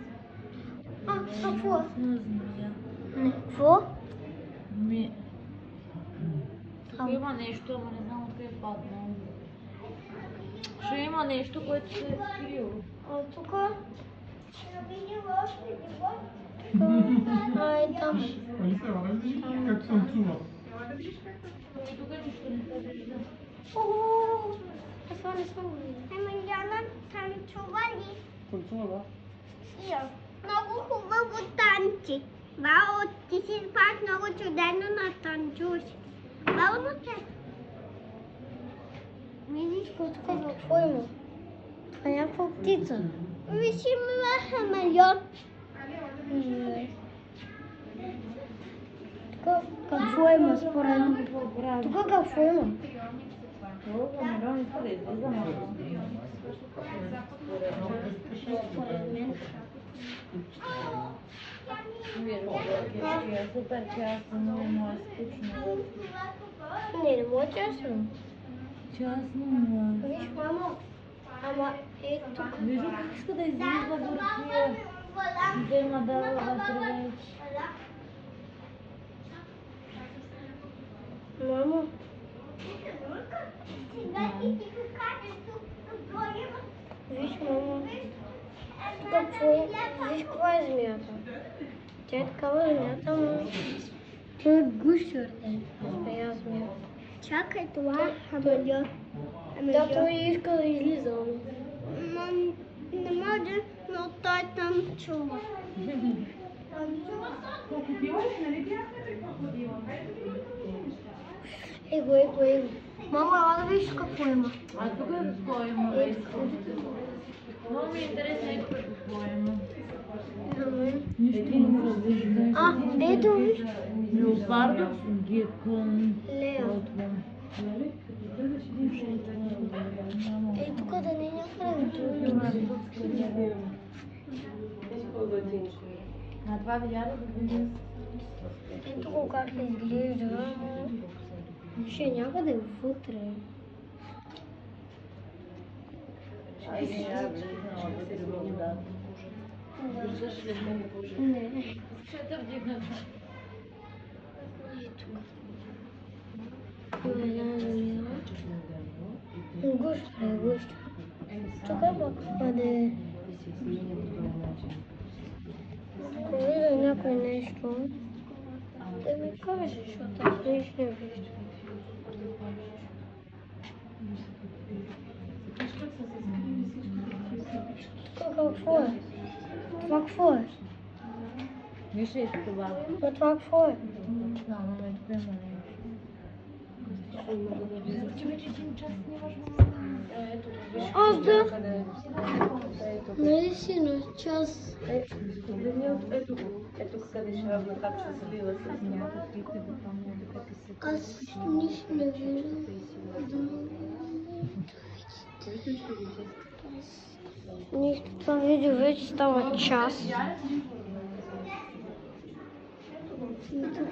Speaker 1: Какво?
Speaker 3: змия.
Speaker 1: Не, какво?
Speaker 3: Тук има нещо, ама не знам откъде е паднало. Ще има нещо, което се е скрило.
Speaker 1: А тук?
Speaker 4: Ще видим още какво.
Speaker 1: Ай, там.
Speaker 2: Как съм чувал?
Speaker 3: И тук нищо не се вижда.
Speaker 1: Това не съм го видела.
Speaker 4: Ами Яна, танцували.
Speaker 2: Танцува,
Speaker 4: Много хубаво танци. Бао, ти си пак много чудено натанцуваш. Бао, но те.
Speaker 1: Видиш какво има? Това е някаква птица.
Speaker 4: Виж, има хамелеон.
Speaker 1: Тук какво има според мен? Тук какво има?
Speaker 3: Много камелон иска да излиза малко.
Speaker 1: Според мен.
Speaker 3: Е супер частно, но е скучно.
Speaker 1: Не му е честно.
Speaker 3: Частно, но
Speaker 1: Виж, мамо. Ама е тук.
Speaker 3: вижда как иска да излиза върхия. Да има дава вътре вече.
Speaker 1: Мамо.
Speaker 4: Сега ти ти покажеш тук двоема.
Speaker 1: Виж, мамо. Тук какво е? Виж какво е змията. Тя е такава змията, но... Тя е гущер. Змея.
Speaker 4: Чакай, това е хамелеон.
Speaker 1: Да, той иска да излиза.
Speaker 4: Не може, но той танцува.
Speaker 1: Его. Мамо, ела да видиш какво има.
Speaker 3: А тук е какво има? Много ми е интересно какво има. Нищо не се вижда.
Speaker 1: Ето виж.
Speaker 3: Леопардов, гекон.
Speaker 1: Лео. Ей, тук да не е някъде.
Speaker 3: А това видя ли да видя?
Speaker 1: Ето го как изглежда. Ще е някъде вътре. Не.
Speaker 3: Ще те вдигна.
Speaker 1: Гущ. Тук е пък къде. Ако вижда някой нещо, да ми каже, защото аз нищо не виждам. Тук какво е? Това какво е?
Speaker 3: Виж ли това?
Speaker 1: Но това какво е?
Speaker 3: Не знам, ме тук има нещо. Ти вече един час снимаш,
Speaker 1: Аз да. Нали си на час?
Speaker 6: Ето къде ще равна как се слива с някаквите там.
Speaker 1: Аз нищо не виждам. Нищо, това видео вече става час. И тук.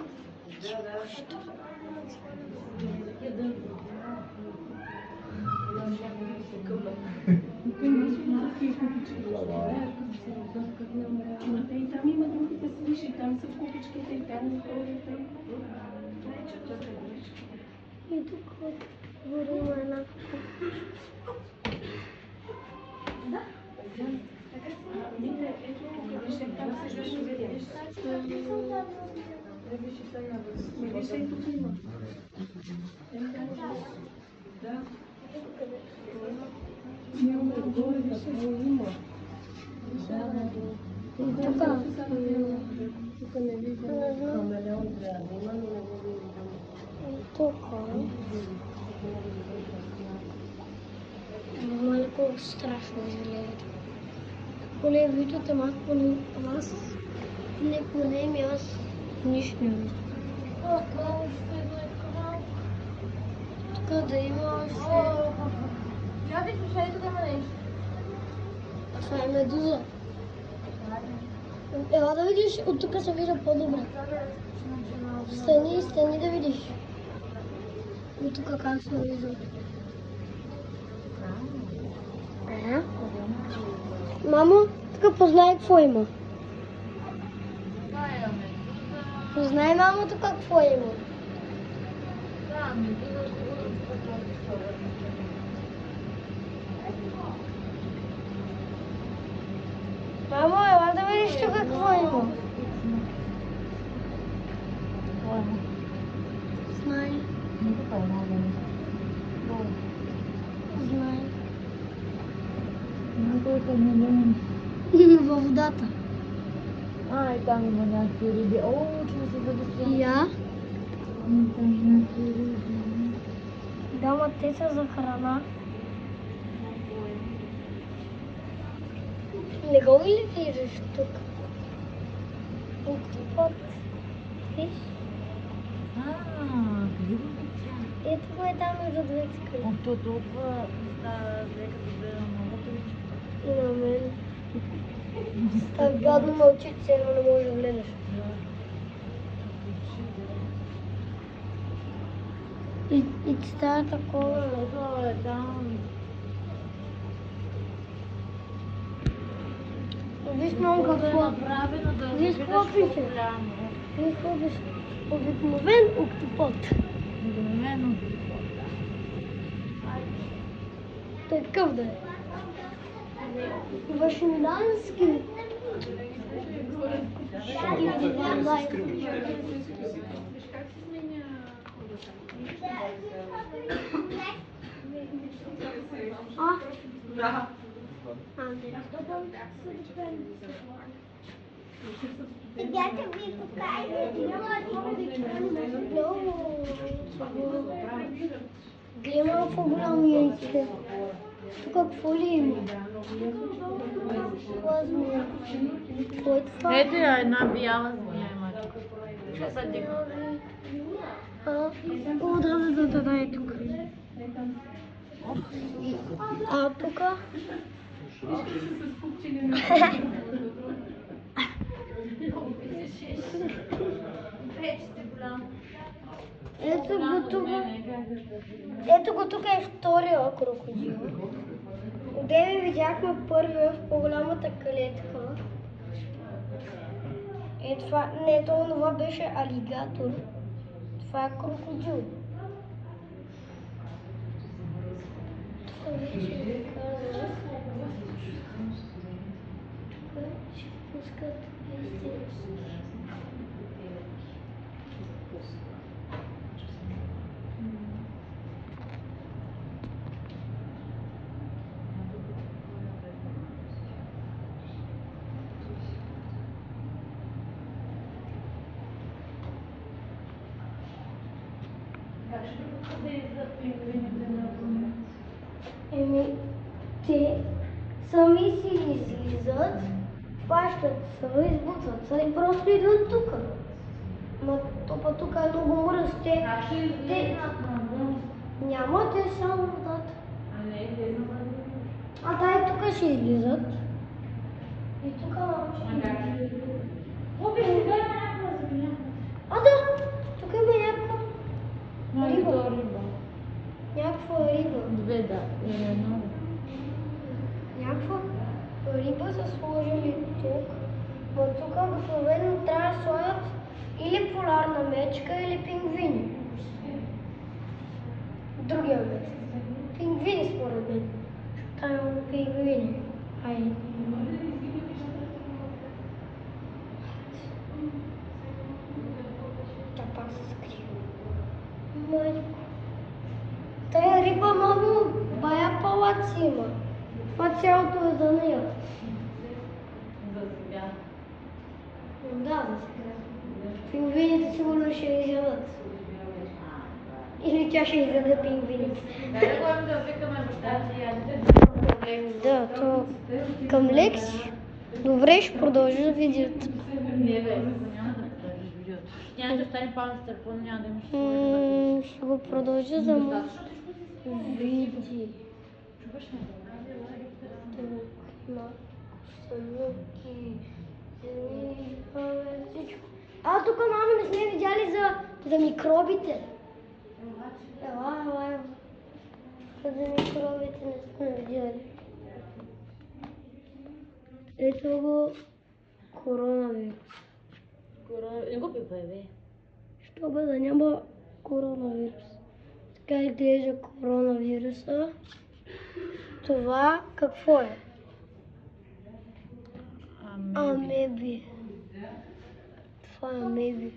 Speaker 3: И там има другите свиши, там са купичките и там хората.
Speaker 1: И тук горе има една купа. Малко страшно изглежда. Поне виждате малко, аз не поне ми аз нищо не виждам. Тук да има още... Това е медуза. Ела да видиш, от тук се вижда по-добре. Стани да видиш. От тук как се вижда. Мамо, тук познай какво има. Познай, мамо, тук какво има. Мамо, ела да видиш тук какво има. Знай. Знай. Във водата.
Speaker 3: И там има някакви риби. О, чува се задесля.
Speaker 1: Я? Да, ма те са за храна. Не го ли виждаш тук? Октопод. Виж? Ето го е там между двете скали.
Speaker 3: То толкова лека да бе много прилича.
Speaker 1: И на мен. Так гадно мълчи, че едно не може да гледаш. И ти става такова.
Speaker 3: Ето е там.
Speaker 1: Виж много какво.
Speaker 3: Направено да го
Speaker 1: Виж какво
Speaker 3: видиш
Speaker 1: пише.
Speaker 3: по-голямо.
Speaker 1: Виж какво пише. Обикновен октопод.
Speaker 3: Обикновено.
Speaker 1: Такъв да е. Вашингтонски.
Speaker 4: Дядя ви покаже,
Speaker 1: Да има по-голямо яйце. Тук какво ли има? Змия. Кой е това?
Speaker 3: Ето я, една бяла змия има тук. Ще се дигна.
Speaker 1: Да, е тук. А тук? Ето го тук е втория крокодил. Одеве видяхме първия в по-голямата клетка. Е това, не, това беше алигатор. Това е крокодил. Това вече ви казах. Тук ще пускат истински. Те сами си излизат, хващат се, избутват се и просто идват тук. Ма топа тук е много мръс. Те няма, те само водата. Да, и тук ще излизат. И тук ще излизат.
Speaker 3: риба.
Speaker 1: Някаква риба.
Speaker 3: Две, да. Или едно.
Speaker 1: Някаква риба са сложили тук. Но тук обикновено трябва да слагат или поларна мечка, или пингвини. Другия месец. Пингвини според мен. Там има пингвини. Айде. Тя пак се скрива. Майко. Тая риба много бая палаци има. Това цялото е за нея.
Speaker 3: За сега.
Speaker 1: Да, за сега. Пингвините сигурно ще я изядат. Или тя ще изяде пингвините.
Speaker 3: Дай да ходим да викаме баща си и
Speaker 1: Да, то към лекси. Добре, ще продължа видеото.
Speaker 3: Не, бе, няма да продължиш видеото. Няма да остане пауза с телефон, няма да имаш
Speaker 1: Ще го продължа за
Speaker 3: достатъчно тежко си.
Speaker 1: видео.
Speaker 3: Чуваш ли?
Speaker 1: Тук, мама, не сме видяли за микробите. Ела. За микробите не сме видяли. Ето го коронавирус.
Speaker 3: Не го пипай, бе.
Speaker 1: Що бе да няма коронавирус? Така изглежда коронавируса. Това какво е? Амеби. Това е амеби.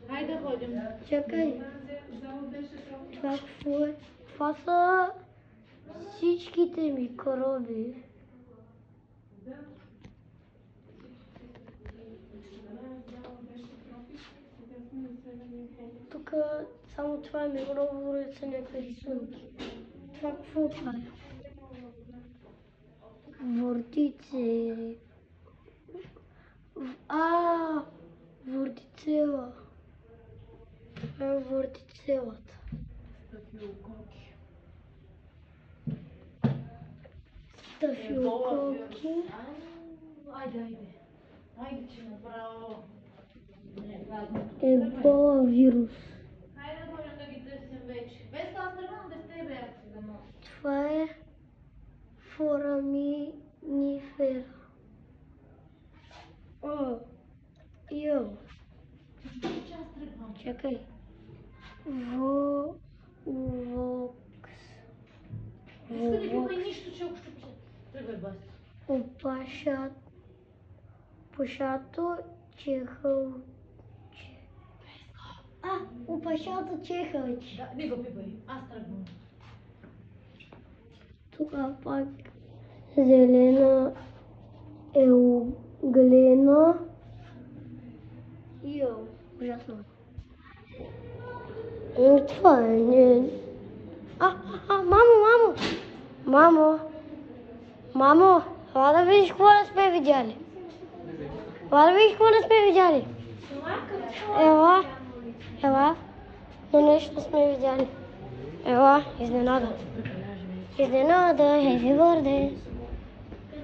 Speaker 3: Хайде да ходим.
Speaker 1: Чакай. Това какво е? Това са всичките микроби. Тук само това е микробори са някакви рисунки. Това какво прави? Вортици. Вортицела. Това е вортицелата. Стафилококи.
Speaker 3: Айде. Айде, че направо.
Speaker 1: Ебола вирус.
Speaker 3: Хайде да ходим да ги търсим вече. Без това тръгвам без тебе, ако си да мога.
Speaker 1: Това е фораминифера. Йо.
Speaker 3: Че аз тръгвам.
Speaker 1: Чакай. Вокс.
Speaker 3: Иска да пипай нищо, че ако ще пише. Тръгвай, баси.
Speaker 1: Опашато чехълче. Опашато чехълче.
Speaker 3: Да, не го пипай. Аз тръгвам.
Speaker 1: Тук пак зелена елглена. Йо, ужасно. Това е не. Мамо, ела да видиш какво не сме видяли. Ела, но нещо сме видяли. Ела, изненада. Happy birthday.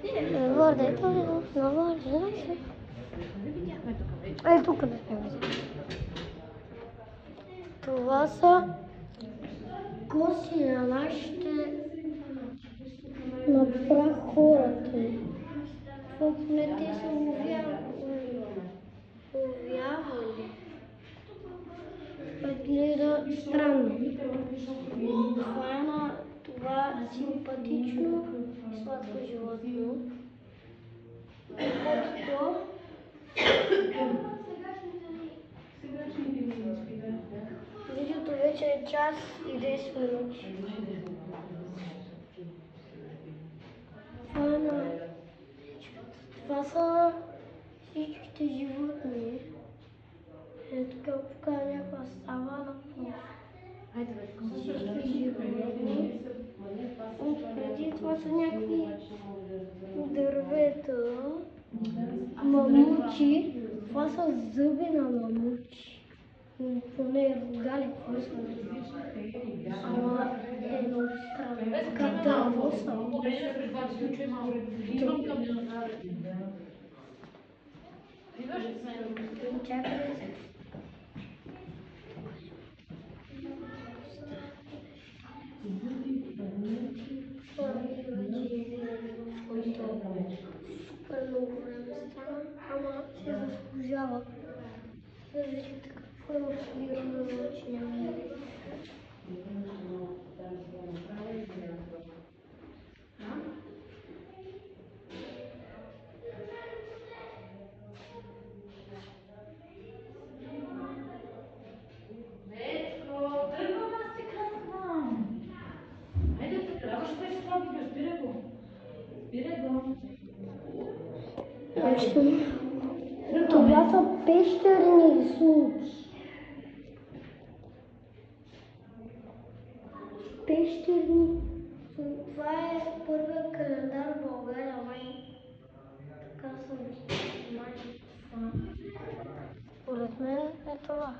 Speaker 1: Happy birthday to you. Много знаеш. Тук да сме видяли. Това са коси на нашите на хората. Това поне те са увявали. Това изглежда странно. Това е на това симпатично и сладко животно. Видеото вече е час и 10 минути. Това са всичките животни. Тук покажа някаква савана. Всички животни. Преди това са някакви дървета. Мамучи. Това са зъби на мамучи. Поне рогали, какво са. Ама едно странно. Катаво са. Чакай. стана, ама се заслужава. Да видим какво има събиране на научния мир.
Speaker 3: Тръгвам аз ти казвам. Айде, трябваше да си това видео, спирай го. Спирай го.
Speaker 1: Това са пещерни рисунки. Пещерни. Това е първият календар в България, май. Така съм май. Според мен е това.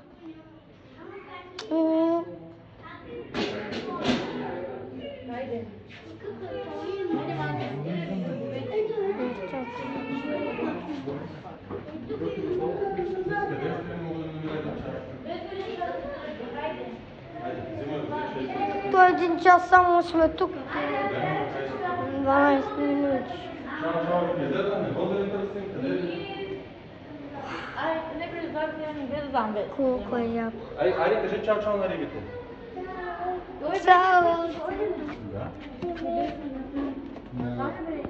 Speaker 3: Хайде.
Speaker 1: То е 1 час само сме тук. 12 минути.
Speaker 3: Ай, не призовах, не гледам бе.
Speaker 1: Колко е яко.
Speaker 2: Айде, кажи чао на рибите.
Speaker 1: Чао!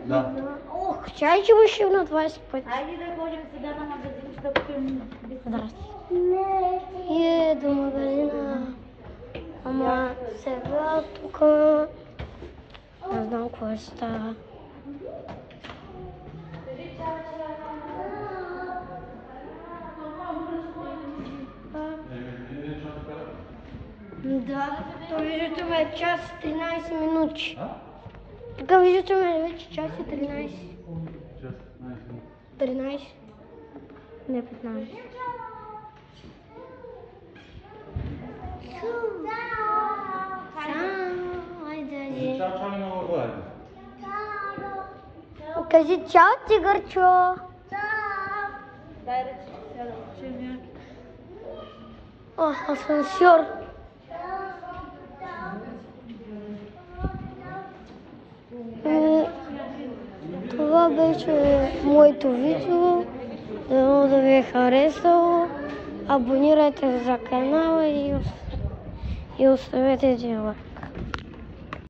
Speaker 2: Да.
Speaker 1: Ох, чай, че беше на 20 пъти.
Speaker 3: Айде да ходим сега на магазин, да купим.
Speaker 1: Здрасти. До магазина. Ама сега тук не знам какво ще става. Да, то виждате ме час и 13 минути. Тук виждате ме вече час и 13.
Speaker 2: Час,
Speaker 1: 13. Не 15. Айде.
Speaker 2: Чао на Влади.
Speaker 1: Кажи чао, тигърчо.
Speaker 3: Дай речи, сега че някакви.
Speaker 1: О, асансьор. Това беше моето видео. Дано да ви е харесало. Абонирайте за канала и оставете един лайк.